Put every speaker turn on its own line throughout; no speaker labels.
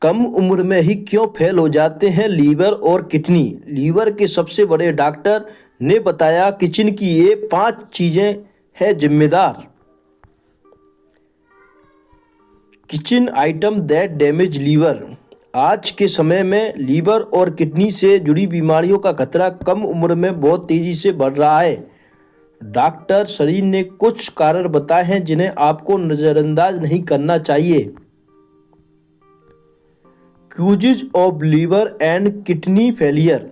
कम उम्र में ही क्यों फेल हो जाते हैं लीवर और किडनी? लीवर के सबसे बड़े डॉक्टर ने बताया किचन की ये 5 चीजें हैं जिम्मेदार। Kitchen item that damage liver. आज के समय में लीवर और किडनी से जुड़ी बीमारियों का खतरा कम उम्र में बहुत तेजी से बढ़ रहा है। डॉक्टर शरीर ने कुछ कारण बताए हैं जिन्हें आपको नज़रअंदाज नहीं करना चाहिए। Causes of liver and kidney failure.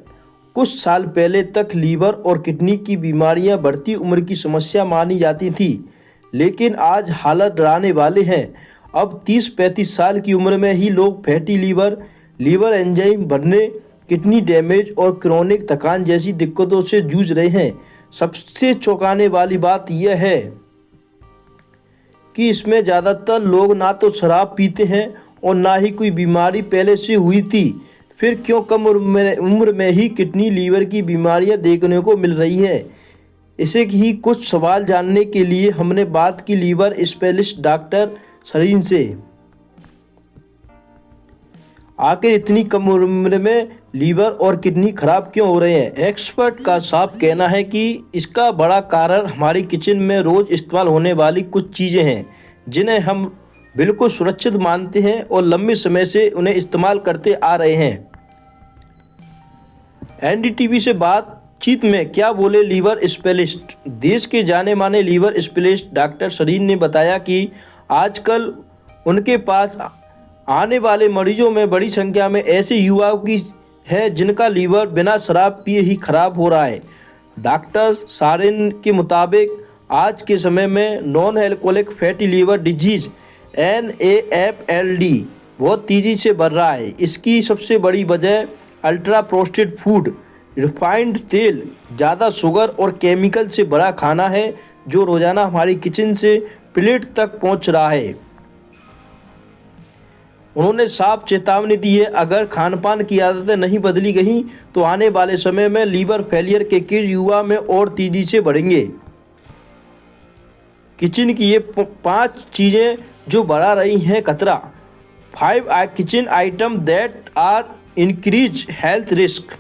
कुछ साल पहले तक लीवर और किडनी की बीमारियां बढ़ती उम्र की समस्या मानी जाती थी, लेकिन आज हालात डराने वाले हैं। अब 30-35 साल की उम्र में ही लोग फैटी लीवर, लीवर एंजाइम बढ़ने, किडनी डैमेज और क्रोनिक थकान जैसी दिक्कतों से जूझ रहे हैं। सबसे चौंकाने वाली बात यह है कि इसमें ज़्यादातर लोग ना तो शराब पीते हैं और ना ही कोई बीमारी पहले से हुई थी। फिर क्यों कम उम्र में ही किडनी लीवर की बीमारियां देखने को मिल रही है? इसे ही कुछ सवाल जानने के लिए हमने बात की लीवर स्पेशलिस्ट डॉक्टर शरीन से। आखिर इतनी कम उम्र में लीवर और किडनी खराब क्यों हो रहे हैं? एक्सपर्ट का साफ कहना है कि इसका बड़ा कारण हमारी किचन में रोज़ इस्तेमाल होने वाली कुछ चीज़ें हैं जिन्हें हम बिल्कुल सुरक्षित मानते हैं और लंबे समय से उन्हें इस्तेमाल करते आ रहे हैं। एनडीटीवी से बातचीत में क्या बोले लीवर स्पेशलिस्ट? देश के जाने माने लीवर स्पेशलिस्ट डॉक्टर शरीन ने बताया कि आजकल उनके पास आने वाले मरीजों में बड़ी संख्या में ऐसे युवाओं की है जिनका लीवर बिना शराब पिए ही खराब हो रहा है। डॉक्टर सारिन के मुताबिक आज के समय में non alcoholic fatty liver disease NAFLD बहुत तेज़ी से बढ़ रहा है। इसकी सबसे बड़ी वजह अल्ट्रा प्रोसेस्ड फूड, रिफाइंड तेल, ज़्यादा शुगर और केमिकल से भरा खाना है जो रोज़ाना हमारी किचन से प्लेट तक पहुंच रहा है। उन्होंने साफ चेतावनी दी है, अगर खान पान की आदतें नहीं बदली गई तो आने वाले समय में लीवर फेलियर के केस युवा में और तेजी से बढ़ेंगे। किचन की ये 5 चीज़ें जो बढ़ा रही हैं खतरा। 5 kitchen item that are increase health risk.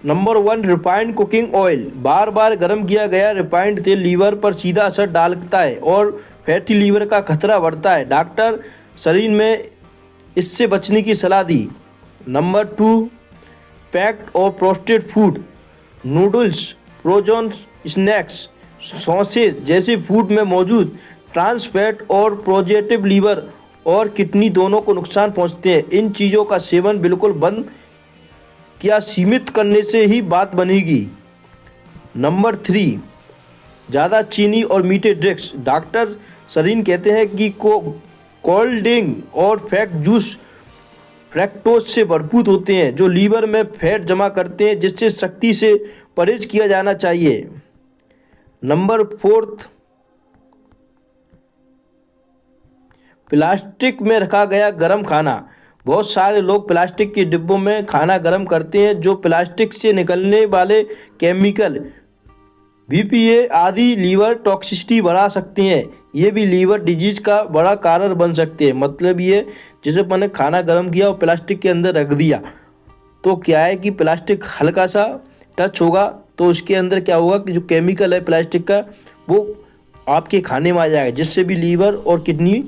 Number 1, refined cooking oil. बार बार गर्म किया गया रिफाइंड तेल लीवर पर सीधा असर डालता है और फैटी लीवर का खतरा बढ़ता है। डॉक्टर शरीर में इससे बचने की सलाह दी। नंबर 2, पैक्ड और processed food. Noodles, frozen snacks, sausage जैसे फूड में मौजूद ट्रांस फैट और प्रोजेटिव लीवर और किडनी दोनों को नुकसान पहुंचते हैं। इन चीज़ों का सेवन बिल्कुल बंद या सीमित करने से ही बात बनेगी। नंबर 3, ज़्यादा चीनी और मीठे ड्रिंक्स। डॉक्टर शरीन कहते हैं कि कोल्ड ड्रिंक और फैक्ट जूस फ्रैक्टोज से भरपूर होते हैं जो लीवर में फैट जमा करते हैं, जिससे सख्ती से परहेज किया जाना चाहिए। नंबर 4, प्लास्टिक में रखा गया गर्म खाना। बहुत सारे लोग प्लास्टिक के डिब्बों में खाना गर्म करते हैं जो प्लास्टिक से निकलने वाले केमिकल BPA आदि लीवर टॉक्सिसिटी बढ़ा सकते हैं। ये भी लीवर डिजीज का बड़ा कारण बन सकते हैं। मतलब ये जैसे मैंने खाना गर्म किया और प्लास्टिक के अंदर रख दिया तो क्या है कि प्लास्टिक हल्का सा टच होगा तो उसके अंदर क्या होगा कि जो केमिकल है प्लास्टिक का वो आपके खाने में आ जाएगा, जिससे भी लीवर और किडनी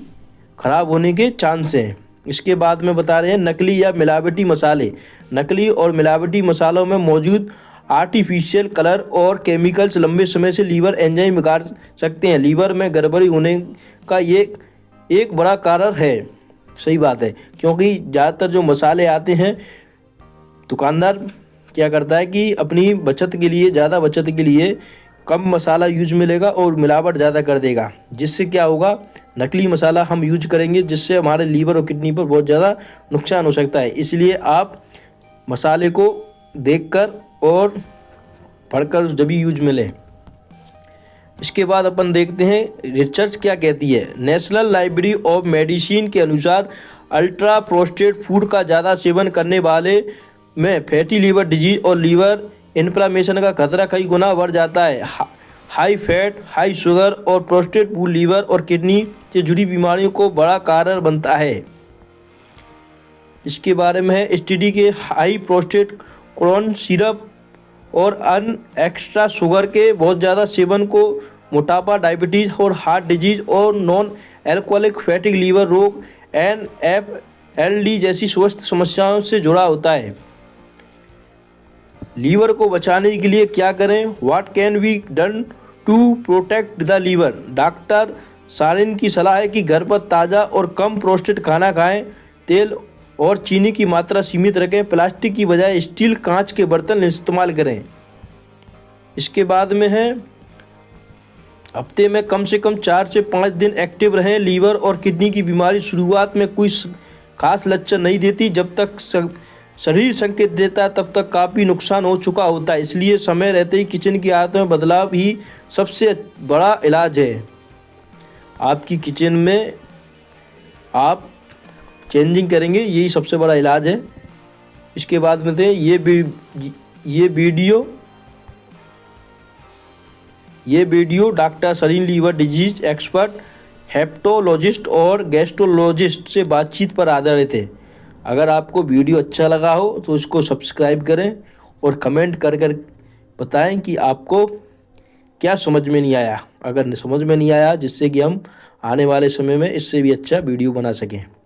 खराब होने के चांस हैं। इसके बाद में बता रहे हैं नकली या मिलावटी मसाले। नकली और मिलावटी मसालों में मौजूद आर्टिफिशियल कलर और केमिकल्स लंबे समय से लीवर एंजाइम बिगाड़ सकते हैं। लीवर में गड़बड़ी होने का ये एक बड़ा कारण है। सही बात है, क्योंकि ज़्यादातर जो मसाले आते हैं दुकानदार क्या करता है कि अपनी बचत के लिए, ज़्यादा बचत के लिए कम मसाला यूज मिलेगा और मिलावट ज़्यादा कर देगा, जिससे क्या होगा नकली मसाला हम यूज करेंगे जिससे हमारे लीवर और किडनी पर बहुत ज़्यादा नुकसान हो सकता है। इसलिए आप मसाले को देखकर और पढ़कर जब भी यूज मिले। इसके बाद अपन देखते हैं रिसर्च क्या कहती है। नेशनल लाइब्रेरी ऑफ मेडिसिन के अनुसार अल्ट्रा प्रोसेस्ड फूड का ज़्यादा सेवन करने वाले में फैटी लीवर डिजीज और लीवर इन्फ्लामेशन का खतरा कई गुना बढ़ जाता है। हाई फैट, हाई शुगर और प्रोस्टेट फूड लीवर और किडनी से जुड़ी बीमारियों को बड़ा कारण बनता है। इसके बारे में है एसटीडी के हाई प्रोस्टेट कोलोन सिरप और अन एक्स्ट्रा शुगर के बहुत ज़्यादा सेवन को मोटापा, डायबिटीज़ और हार्ट डिजीज और नॉन एल्कोहलिक फैटी लीवर रोग NAFLD जैसी स्वास्थ्य समस्याओं से जुड़ा होता है। लीवर को बचाने के लिए क्या करें? What can be done to protect the liver? Doctor Sarin की सलाह है कि घर पर ताज़ा और कम प्रोसेस्ड खाना खाएं, तेल और चीनी की मात्रा सीमित रखें, प्लास्टिक की बजाय स्टील, कांच के बर्तन इस्तेमाल करें। इसके बाद में है हफ्ते में कम से कम 4 से 5 दिन एक्टिव रहें। लीवर और किडनी की बीमारी शुरुआत में कोई खास लक्षण नहीं देती, जब तक शरीर संकेत देता है तब तक काफ़ी नुकसान हो चुका होता है। इसलिए समय रहते ही किचन की आदतों में बदलाव ही सबसे बड़ा इलाज है। आपकी किचन में आप चेंजिंग करेंगे, यही सबसे बड़ा इलाज है। इसके बाद में थे ये video doctor Sarin liver disease expert, hepatologist और गैस्ट्रोलॉजिस्ट से बातचीत पर आधारित है। अगर आपको वीडियो अच्छा लगा हो तो इसको सब्सक्राइब करें और कमेंट कर बताएं कि आपको क्या समझ में नहीं आया। अगर समझ में नहीं आया, जिससे कि हम आने वाले समय में इससे भी अच्छा वीडियो बना सकें।